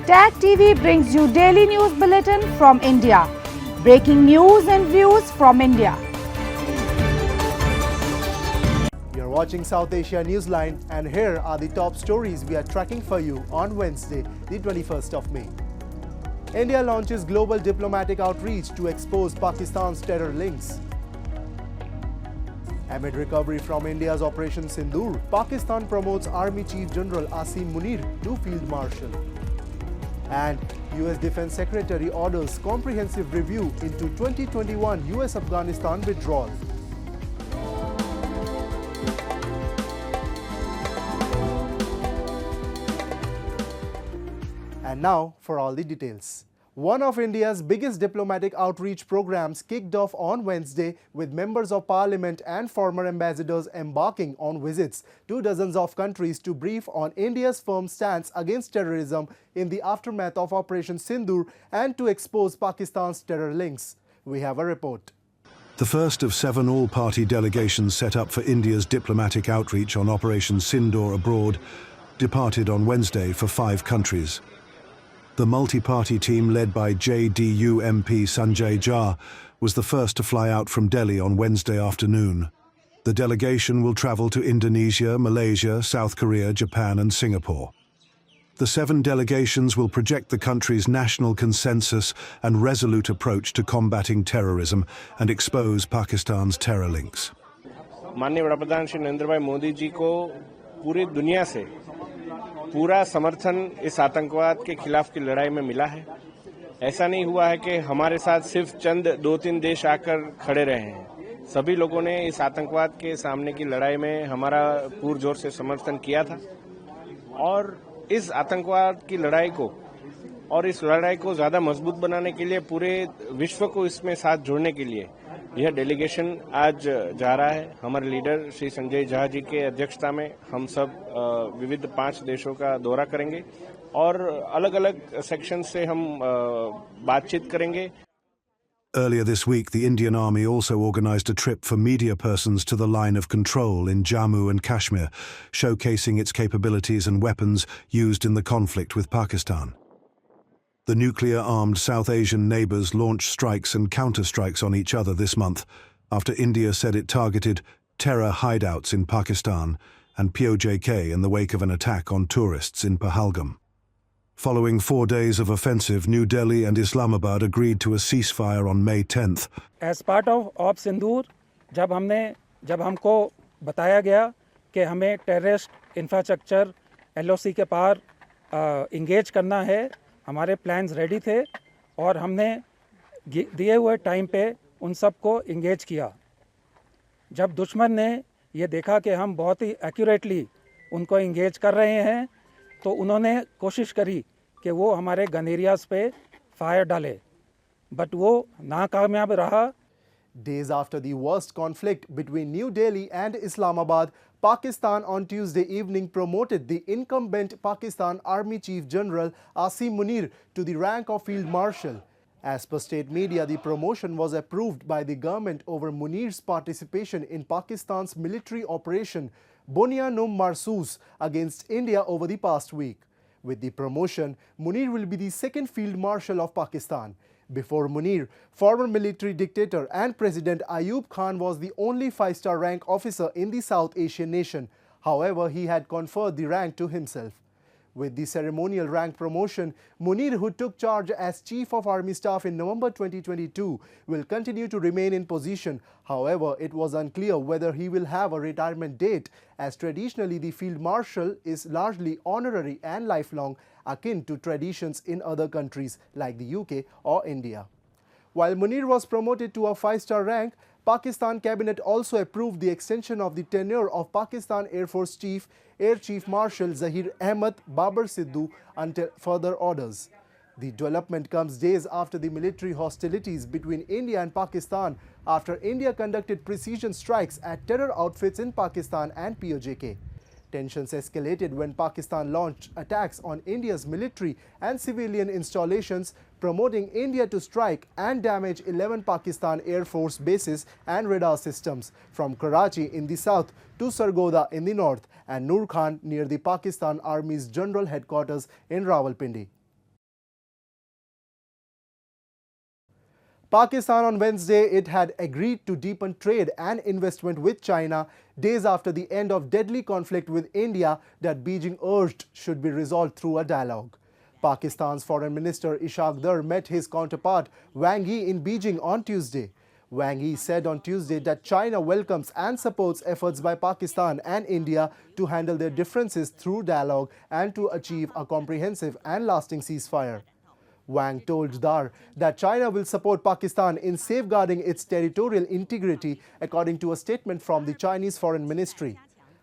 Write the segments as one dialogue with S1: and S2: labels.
S1: Tag TV brings you daily news bulletin from India. Breaking news and views from India.
S2: You're watching South Asia Newsline, and here are the top stories we are tracking for you on Wednesday, the 21st of May. India launches global diplomatic outreach to expose Pakistan's terror links. Amid recovery from India's Operation Sindoor, Pakistan promotes Army Chief General Asim Munir to Field Marshal. And US Defense Secretary orders comprehensive review into 2021 US-Afghanistan withdrawal. And now for all the details. One of India's biggest diplomatic outreach programs kicked off on Wednesday with members of parliament and former ambassadors embarking on visits to dozens of countries to brief on India's firm stance against terrorism in the aftermath of Operation Sindoor and to expose Pakistan's terror links. We have a report.
S3: The first of 7 all-party delegations set up for India's diplomatic outreach on Operation Sindoor abroad departed on Wednesday for 5 countries. The multi-party team led by JDU MP Sanjay Jha was the first to fly out from Delhi on Wednesday afternoon. The delegation will travel to Indonesia, Malaysia, South Korea, Japan and Singapore. The 7 delegations will project the country's national consensus and resolute approach to combating terrorism and expose Pakistan's terror links.
S4: माननीय वडाप्रधान श्री नरेंद्र भाई मोदी जी को पूरी दुनिया से पूरा समर्थन इस आतंकवाद के खिलाफ की लड़ाई में मिला है। ऐसा नहीं हुआ है कि हमारे साथ सिर्फ चंद 2-3 देश आकर खड़े रहे हैं। सभी लोगों ने इस आतंकवाद के सामने की लड़ाई में हमारा पुरजोर से समर्थन किया था और इस आतंकवाद की लड़ाई को और इस लड़ाई को ज्यादा मजबूत बनाने के लिए पूरे विश्व को इसमें साथ जोड़ने के लिए यह डेलीगेशन आज जा रहा है। हमारे लीडर श्री संजय झा जी के अध्यक्षता में हम सब विविध 5 देशों का दौरा करेंगे और अलग-अलग सेक्शन से हम बातचीत करेंगे।
S3: Earlier this week, the Indian Army also organised a trip for media persons to the line of control in Jammu and Kashmir, showcasing its capabilities and weapons used in the conflict with Pakistan. The nuclear-armed South Asian neighbours launched strikes and counter-strikes on each other this month after India said it targeted terror hideouts in Pakistan and POJK in the wake of an attack on tourists in Pahalgam. Following 4 days of offensive, New Delhi and Islamabad agreed to a ceasefire on May 10th.
S5: As part of Op Sindoor, जब हमको बताया गया कि हमें terrorist infrastructure LOC के पार engage करना है, हमारे प्लान्स रेडी थे और हमने दिए हुए टाइम पे उन सब को इंगेज किया। जब दुश्मन ने ये देखा कि हम बहुत ही एक्यूरेटली उनको इंगेज कर रहे हैं तो उन्होंने कोशिश करी कि वो हमारे गन एरियाज पे फायर डाले, बट वो नाकामयाब रहा।
S2: Days after the worst conflict between New Delhi and Islamabad, Pakistan on Tuesday evening promoted the incumbent Pakistan Army Chief General Asim Munir to the rank of Field Marshal. As per state media, the promotion was approved by the government over Munir's participation in Pakistan's military operation Buniyanum Marsus against India over the past week. With the promotion, Munir will be the 2nd Field Marshal of Pakistan. Before Munir, former military dictator and President Ayub Khan was the only 5-star rank officer in the South Asian nation. However, he had conferred the rank to himself. With the ceremonial rank promotion, Munir, who took charge as Chief of Army Staff in November 2022, will continue to remain in position. However, it was unclear whether he will have a retirement date, as traditionally the Field Marshal is largely honorary and lifelong, akin to traditions in other countries like the UK or India. While Munir was promoted to a 5-star rank, Pakistan cabinet also approved the extension of the tenure of Pakistan Air Force Chief Air Chief Marshal Zahir Ahmed Babar Sidhu until further orders. The development comes days after the military hostilities between India and Pakistan after India conducted precision strikes at terror outfits in Pakistan and POJK. Tensions escalated when Pakistan launched attacks on India's military and civilian installations, promoting India to strike and damage 11 Pakistan Air Force bases and radar systems, from Karachi in the south to Sargodha in the north and Nur Khan near the Pakistan Army's General Headquarters in Rawalpindi. Pakistan on Wednesday, it had agreed to deepen trade and investment with China days after the end of deadly conflict with India that Beijing urged should be resolved through a dialogue. Pakistan's Foreign Minister Ishaq Dar met his counterpart Wang Yi in Beijing on Tuesday. Wang Yi said on Tuesday that China welcomes and supports efforts by Pakistan and India to handle their differences through dialogue and to achieve a comprehensive and lasting ceasefire. Wang told Dar that China will support Pakistan in safeguarding its territorial integrity, according to a statement from the Chinese Foreign Ministry.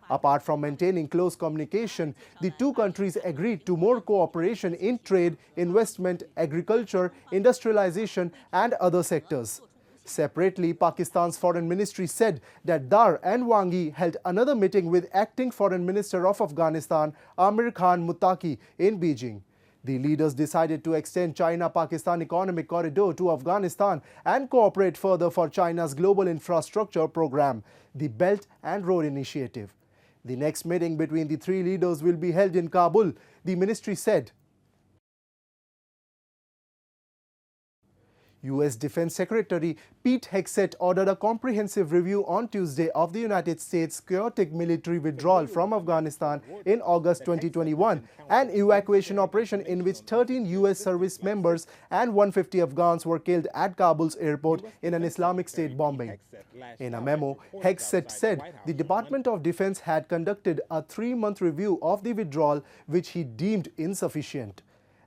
S2: Apart from maintaining close communication, the two countries agreed to more cooperation in trade, investment, agriculture, industrialization, and other sectors. Separately, Pakistan's Foreign Ministry said that Dar and Wang Yi held another meeting with Acting Foreign Minister of Afghanistan, Amir Khan Muttaqi, in Beijing. The leaders decided to extend China-Pakistan Economic Corridor to Afghanistan and cooperate further for China's global infrastructure program, the Belt and Road Initiative. The next meeting between the three leaders will be held in Kabul, the ministry said. U.S. Defense Secretary Pete Hegseth ordered a comprehensive review on Tuesday of the United States' chaotic military withdrawal from Afghanistan in August 2021, an evacuation operation in which 13 U.S. service members and 150 Afghans were killed at Kabul's airport in an Islamic State bombing. In a memo, Hegseth said the Department of Defense had conducted a 3-month review of the withdrawal, which he deemed insufficient.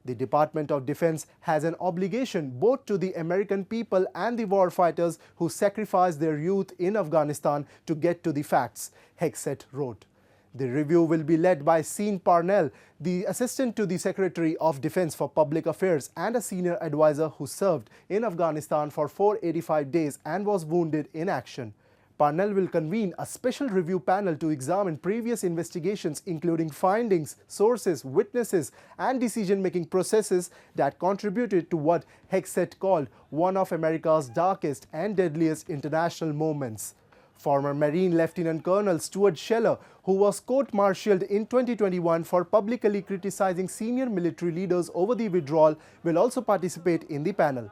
S2: The Department of Defense has an obligation both to the American people and the war fighters who sacrificed their youth in Afghanistan to get to the facts, Hegseth wrote. The review will be led by Sean Parnell, the Assistant to the Secretary of Defense for Public Affairs and a senior advisor who served in Afghanistan for 485 days and was wounded in action. Parnell will convene a special review panel to examine previous investigations, including findings, sources, witnesses, and decision-making processes that contributed to what Hegseth called one of America's darkest and deadliest international moments. Former Marine Lieutenant Colonel Stuart Scheller, who was court-martialed in 2021 for publicly criticizing senior military leaders over the withdrawal, will also participate in the panel.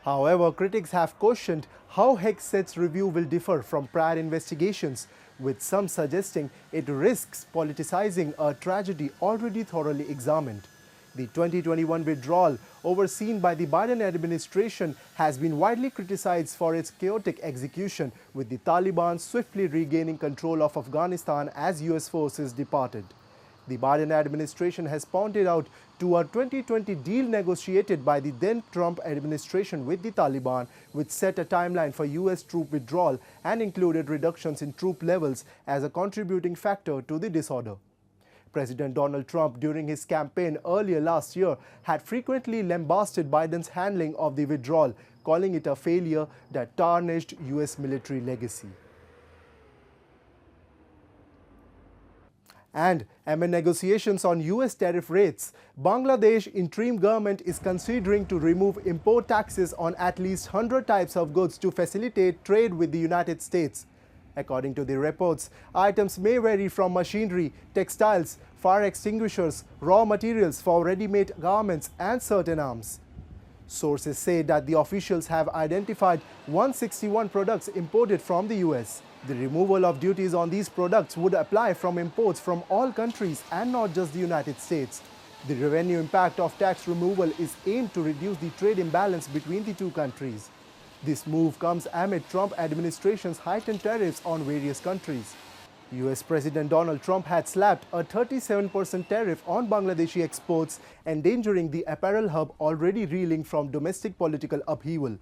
S2: However, critics have questioned how Hegseth's review will differ from prior investigations, with some suggesting it risks politicizing a tragedy already thoroughly examined. The 2021 withdrawal, overseen by the Biden administration, has been widely criticized for its chaotic execution, with the Taliban swiftly regaining control of Afghanistan as U.S. forces departed. The Biden administration has pointed out to a 2020 deal negotiated by the then Trump administration with the Taliban, which set a timeline for U.S. troop withdrawal and included reductions in troop levels as a contributing factor to the disorder. President Donald Trump, during his campaign earlier last year, had frequently lambasted Biden's handling of the withdrawal, calling it a failure that tarnished U.S. military legacy. And amid negotiations on U.S. tariff rates, Bangladesh interim government is considering to remove import taxes on at least 100 types of goods to facilitate trade with the United States. According to the reports, items may vary from machinery, textiles, fire extinguishers, raw materials for ready-made garments, and certain arms. Sources say that the officials have identified 161 products imported from the U.S. The removal of duties on these products would apply from imports from all countries and not just the United States. The revenue impact of tax removal is aimed to reduce the trade imbalance between the two countries. This move comes amid Trump administration's heightened tariffs on various countries. U.S. President Donald Trump had slapped a 37% tariff on Bangladeshi exports, endangering the apparel hub already reeling from domestic political upheaval.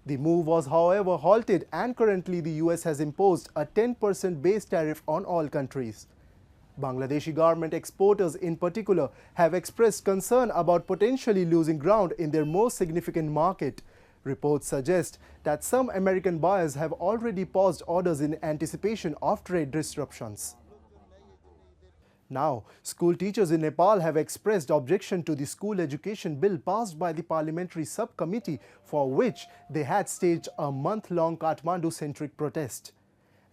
S2: The move was, however, halted, and currently the U.S. has imposed a 10% base tariff on all countries. Bangladeshi garment exporters in particular have expressed concern about potentially losing ground in their most significant market. Reports suggest that some American buyers have already paused orders in anticipation of trade disruptions. Now, school teachers in Nepal have expressed objection to the school education bill passed by the parliamentary subcommittee, for which they had staged a month-long Kathmandu-centric protest.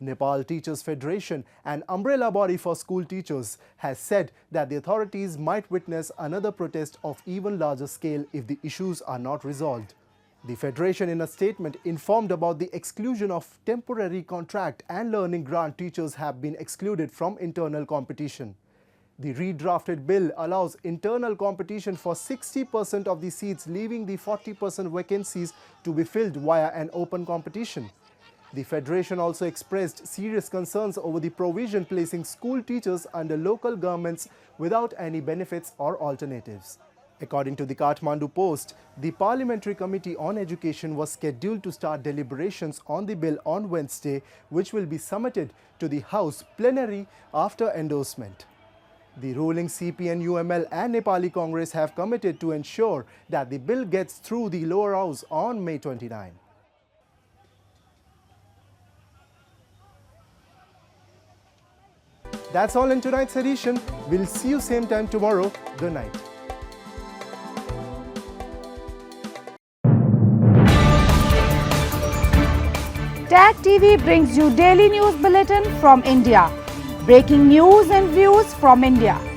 S2: Nepal Teachers Federation, an umbrella body for school teachers, has said that the authorities might witness another protest of even larger scale if the issues are not resolved. The Federation in a statement informed about the exclusion of temporary contract and learning grant teachers have been excluded from internal competition. The redrafted bill allows internal competition for 60% of the seats, leaving the 40% vacancies to be filled via an open competition. The Federation also expressed serious concerns over the provision placing school teachers under local governments without any benefits or alternatives. According to the Kathmandu Post, the Parliamentary Committee on Education was scheduled to start deliberations on the bill on Wednesday, which will be submitted to the House plenary after endorsement. The ruling CPN, UML and Nepali Congress have committed to ensure that the bill gets through the lower house on May 29. That's all in tonight's edition. We'll see you same time tomorrow. Good night.
S1: Tag TV brings you daily news bulletin from India. Breaking news and views from India.